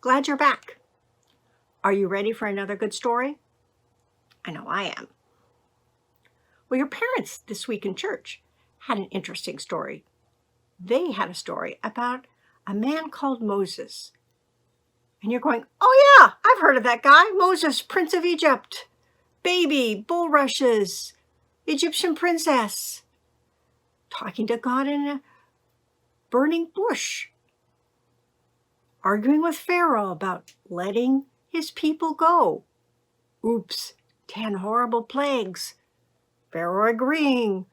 glad you're back. Are you ready for another good story? I know I am. Well, your parents this week in church had an interesting story. They had a story about a man called Moses. And you're going, oh yeah, I've heard of that guy, Moses, Prince of Egypt, baby, bulrushes, Egyptian princess, talking to God in a burning bush, arguing with Pharaoh about letting his people go. Oops, 10 horrible plagues. Pharaoh agreeing,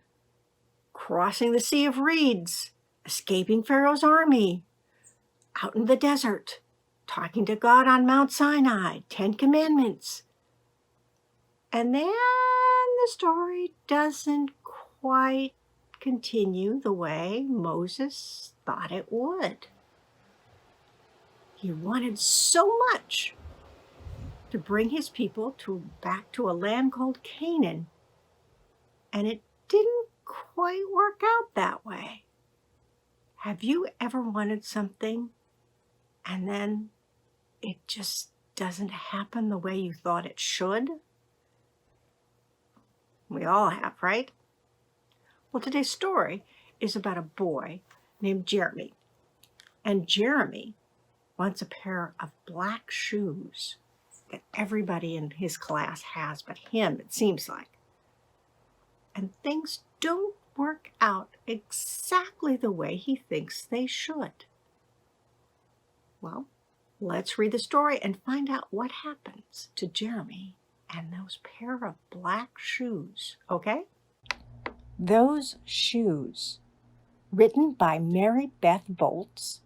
crossing the Sea of Reeds, escaping Pharaoh's army, out in the desert, talking to God on Mount Sinai, 10 commandments. And then the story doesn't quite continue the way Moses thought it would. He wanted so much to bring his people back to a land called Canaan, and it didn't quite work out that way. Have you ever wanted something and then it just doesn't happen the way you thought it should? We all have, right? Well, today's story is about a boy named Jeremy. And Jeremy wants a pair of black shoes that everybody in his class has, but him, it seems like. And things don't work out exactly the way he thinks they should. Well, let's read the story and find out what happens to Jeremy and those pair of black shoes, okay? Those Shoes, written by Mary Beth Bolts,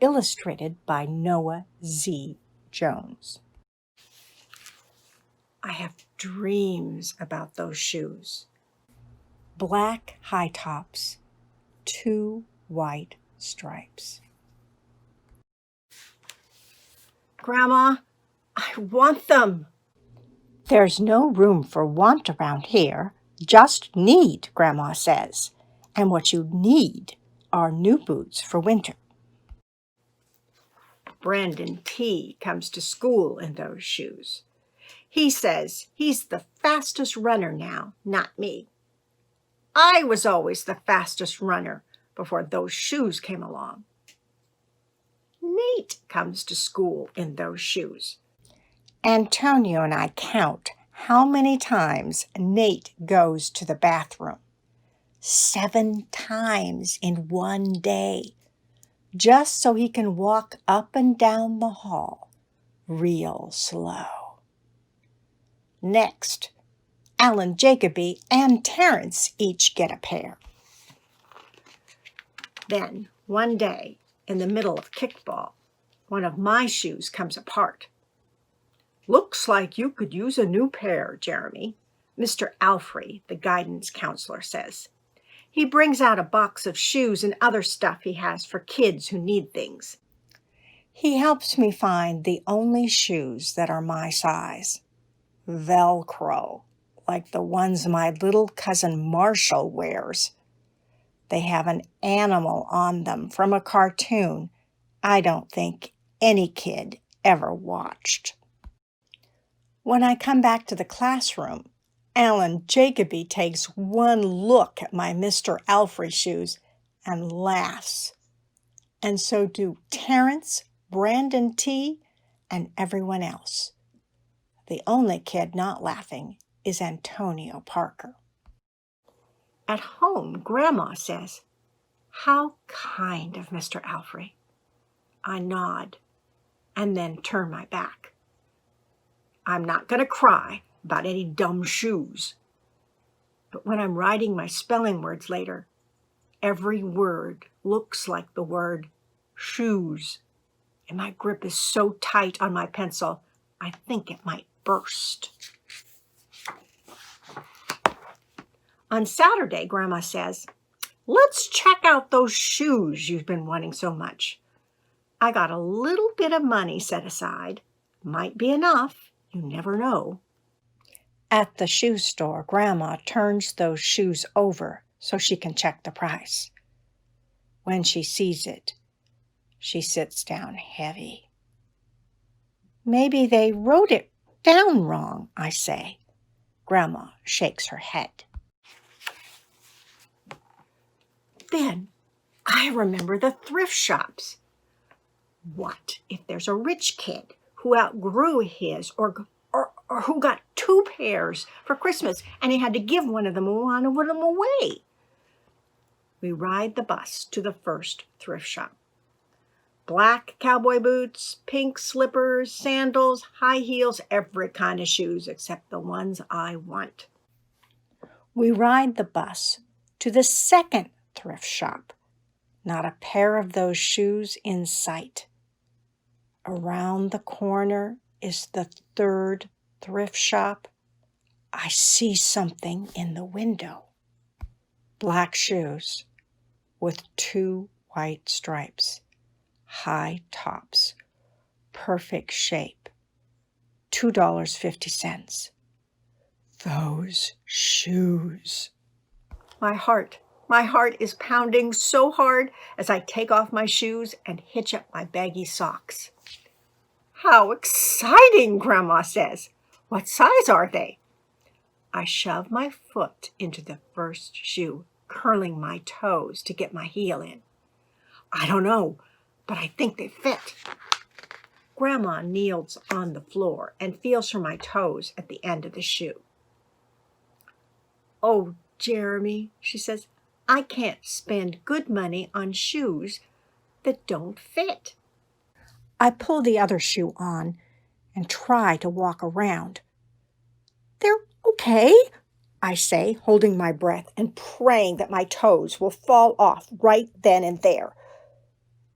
illustrated by Noah Z. Jones. I have dreams about those shoes. Black high tops, 2 white stripes. Grandma, I want them. There's no room for want around here, just need, Grandma says. And what you need are new boots for winter. Brandon T. comes to school in those shoes. He says he's the fastest runner now, not me. I was always the fastest runner before those shoes came along. Nate comes to school in those shoes. Antonio and I count how many times Nate goes to the bathroom. 7 times in one day, just so he can walk up and down the hall real slow. Next, Alan Jacoby and Terrence each get a pair. Then, one day, in the middle of kickball, one of my shoes comes apart. Looks like you could use a new pair, Jeremy, Mr. Alfrey, the guidance counselor, says. He brings out a box of shoes and other stuff he has for kids who need things. He helps me find the only shoes that are my size. Velcro, like the ones my little cousin Marshall wears. They have an animal on them from a cartoon I don't think any kid ever watched. When I come back to the classroom, Alan Jacoby takes one look at my Mr. Alfrey shoes and laughs. And so do Terrence, Brandon T., and everyone else. The only kid not laughing is Antonio Parker. At home, Grandma says, "How kind of Mr. Alfrey." I nod and then turn my back. I'm not going to cry about any dumb shoes. But when I'm writing my spelling words later, every word looks like the word shoes. And my grip is so tight on my pencil, I think it might burst. On Saturday, Grandma says, "Let's check out those shoes you've been wanting so much." I got a little bit of money set aside. Might be enough. You never know. At the shoe store, Grandma turns those shoes over so she can check the price. When she sees it, she sits down heavy. Maybe they wrote it down wrong, I say. Grandma shakes her head. Then I remember the thrift shops. What if there's a rich kid who outgrew his or who got 2 pairs for Christmas and he had to give one of them away? We ride the bus to the first thrift shop. Black cowboy boots, pink slippers, sandals, high heels, every kind of shoes except the ones I want. We ride the bus to the second thrift shop. Not a pair of those shoes in sight. Around the corner is the third thrift shop. I see something in the window. Black shoes with 2 white stripes, high tops, perfect shape, $2.50. Those shoes. My heart is pounding so hard as I take off my shoes and hitch up my baggy socks. How exciting, Grandma says. What size are they? I shove my foot into the first shoe, curling my toes to get my heel in. I don't know, but I think they fit. Grandma kneels on the floor and feels for my toes at the end of the shoe. Oh, Jeremy, she says, I can't spend good money on shoes that don't fit. I pull the other shoe on and try to walk around. They're okay, I say, holding my breath and praying that my toes will fall off right then and there.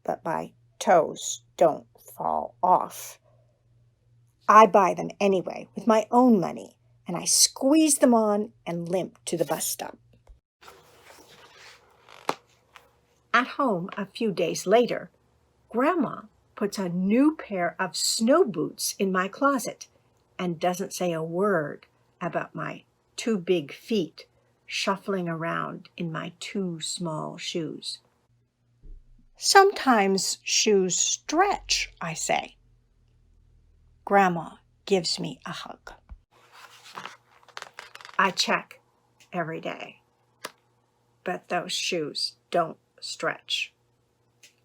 But my toes don't fall off. I buy them anyway with my own money, and I squeeze them on and limp to the bus stop. At home a few days later, Grandma puts a new pair of snow boots in my closet and doesn't say a word about my 2 big feet shuffling around in my 2 small shoes. Sometimes shoes stretch, I say. Grandma gives me a hug. I check every day, but those shoes don't stretch.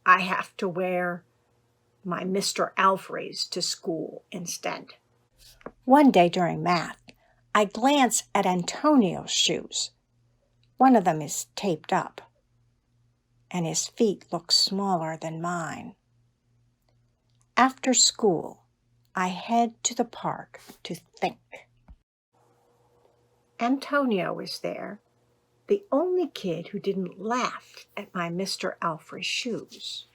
I have to wear my Mr. Alfrey's to school instead. One day during math, I glance at Antonio's shoes. One of them is taped up, and his feet look smaller than mine. After school, I head to the park to think. Antonio is there, the only kid who didn't laugh at my Mr. Alfrey shoes.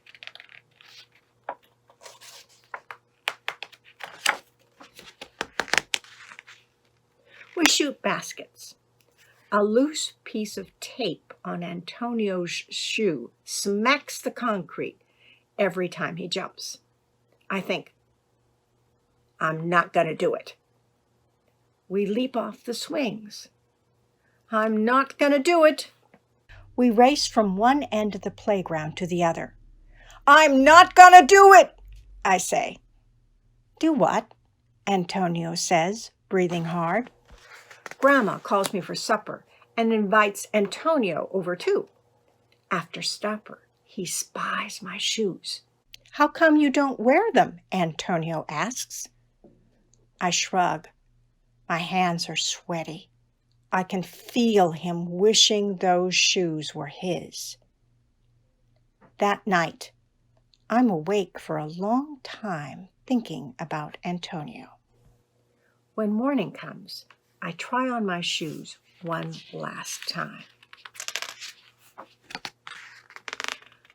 We shoot baskets. A loose piece of tape on Antonio's shoe smacks the concrete every time he jumps. I think, I'm not going to do it. We leap off the swings. I'm not going to do it. We race from one end of the playground to the other. I'm not going to do it, I say. Do what? Antonio says, breathing hard. Grandma calls me for supper and invites Antonio over too. After supper, he spies my shoes. How come you don't wear them? Antonio asks. I shrug. My hands are sweaty. I can feel him wishing those shoes were his. That night, I'm awake for a long time thinking about Antonio. When morning comes, I try on my shoes one last time.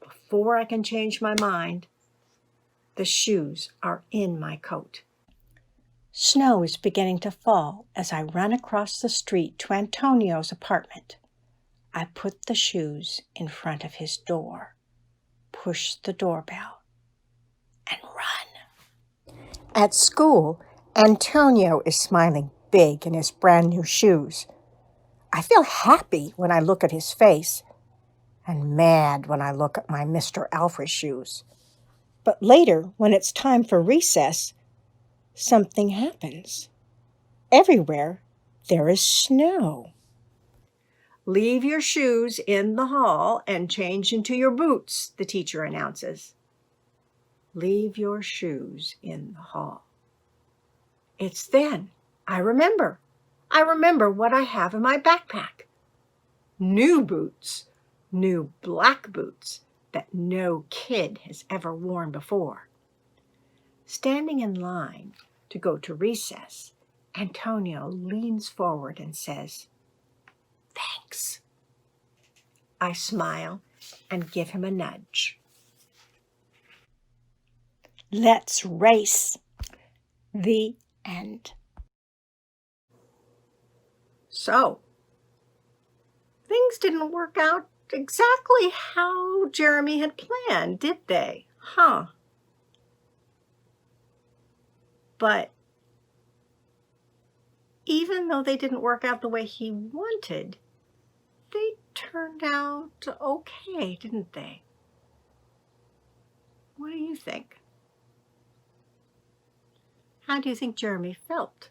Before I can change my mind, the shoes are in my coat. Snow is beginning to fall as I run across the street to Antonio's apartment. I put the shoes in front of his door, push the doorbell, and run. At school, Antonio is smiling big in his brand new shoes. I feel happy when I look at his face and mad when I look at my Mr. Alfrey shoes. But later, when it's time for recess, something happens. Everywhere there is snow. Leave your shoes in the hall and change into your boots, the teacher announces. Leave your shoes in the hall. It's then I remember what I have in my backpack. New boots, new black boots that no kid has ever worn before. Standing in line to go to recess, Antonio leans forward and says, "Thanks." I smile and give him a nudge. Let's race. The end. So, things didn't work out exactly how Jeremy had planned, did they? But even though they didn't work out the way he wanted, they turned out okay, didn't they? What do you think? How do you think Jeremy felt?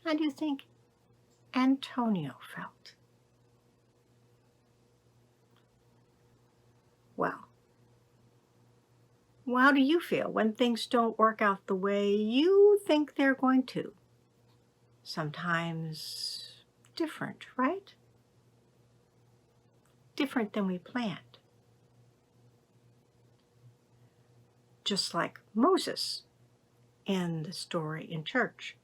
How do you think Antonio felt? Well, how do you feel when things don't work out the way you think they're going to? Sometimes different, right? Different than we planned. Just like Moses in the story in church.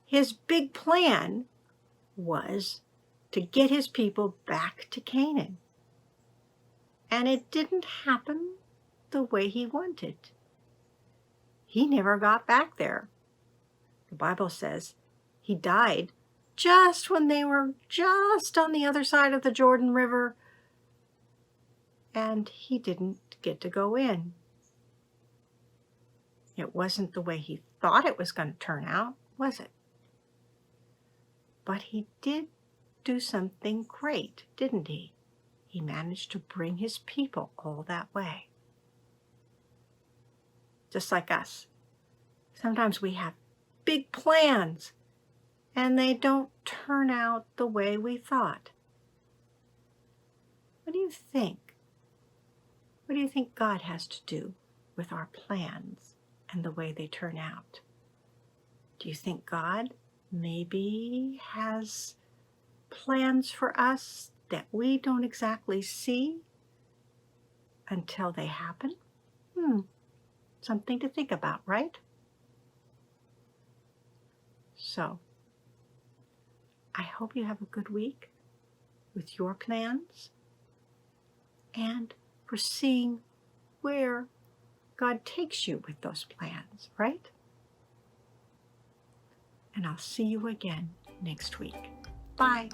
His big plan was to get his people back to Canaan. And it didn't happen the way he wanted. He never got back there. The Bible says he died just when they were just on the other side of the Jordan River, and he didn't get to go in. It wasn't the way he thought it was going to turn out, was it? But he did do something great, didn't he? He managed to bring his people all that way. Just like us. Sometimes we have big plans and they don't turn out the way we thought. What do you think? What do you think God has to do with our plans and the way they turn out? Do you think God maybe has plans for us that we don't exactly see until they happen? Something to think about, right? So, I hope you have a good week with your plans and for seeing where God takes you with those plans, right? And I'll see you again next week. Bye.